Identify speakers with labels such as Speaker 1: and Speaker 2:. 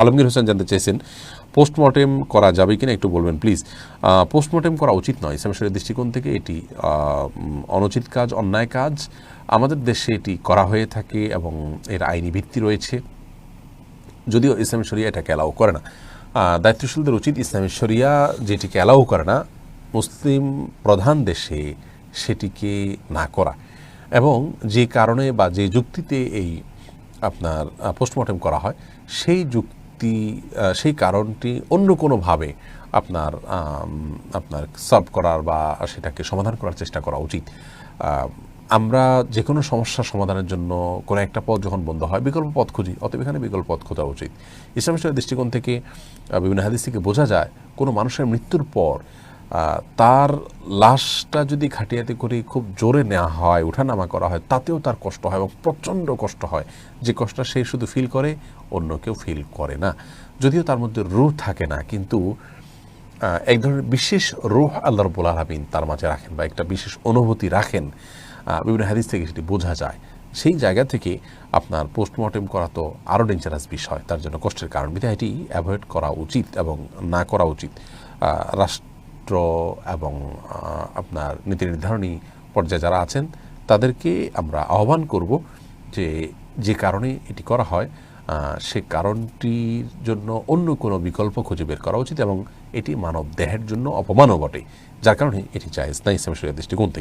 Speaker 1: আলমগীর হোসেন জানতে চেয়েছেন পোস্টমর্টেম করা যাবে কিনা একটু বলবেন প্লিজ। পোস্টমর্টেম করা উচিত নয়, ইসলাম শরীয়তের দৃষ্টিকোণ থেকে এটি অনুচিত কাজ, অন্যায় কাজ। আমাদের দেশে এটি করা হয়ে থাকে এবং এর আইনি ভিত্তি রয়েছে, যদিও ইসলামী শরিয়া এটাকে অ্যালাউ করে না। দায়িত্বশীলদের উচিত ইসলামী শরিয়া যেটিকে অ্যালাউ করে না মুসলিম প্রধান দেশে সেটিকে না করা, এবং যে কারণে বা যে যুক্তিতে এই আপনার পোস্টমর্টেম করা হয় সেই কারণটি অন্য কোনোভাবে আপনার আপনার সলভ করার বা সেটাকে সমাধান করার চেষ্টা করা উচিত। আমরা যে কোনো সমস্যার সমাধানের জন্য কোনো একটা পথ যখন বন্ধ হয় বিকল্প পথ খুঁজি, অতএব এখানে বিকল্প পথ খোঁজা উচিত। ইসলামী শরিয়ার দৃষ্টিকোণ থেকে বিভিন্ন হাদিস থেকে বোঝা যায় কোনো মানুষের মৃত্যুর পর তার লাশটা যদি খাটিয়াতে করে খুব জোরে নেওয়া হয়, উঠানামা করা হয়, তাতেও তার কষ্ট হয় এবং প্রচণ্ড কষ্ট হয়। যে কষ্টটা সে শুধু ফিল করে, অন্য কেউ ফিল করে না। যদিও তার মধ্যে রূহ থাকে না, কিন্তু এক ধরনের বিশেষ রূহ আল্লাহ রাব্বুল আলামিন তার মাঝে রাখেন বা একটা বিশেষ অনুভূতি রাখেন। বিভিন্ন হাদিস থেকে সেটি বোঝা যায়। সেই জায়গা থেকে আপনার পোস্টমর্টেম করা তো আরও ডেঞ্জারাস বিষয়, তার জন্য কষ্টের কারণ, বিধায় এটি অ্যাভয়েড করা উচিত এবং না করা উচিত। রাষ্ট্র এবং আপনার নীতি নির্ধারণী পর্যায়ে যারা আছেন তাদেরকে আমরা আহ্বান করব যে কারণে এটি করা হয় সে কারণটির জন্য অন্য কোনো বিকল্প খুঁজে বের করা উচিত, এবং এটি মানব দেহের জন্য অপমানও বটে, যার কারণে এটি জায়েজ না ইসলামী শরিয়ার দৃষ্টিকোণ থেকে।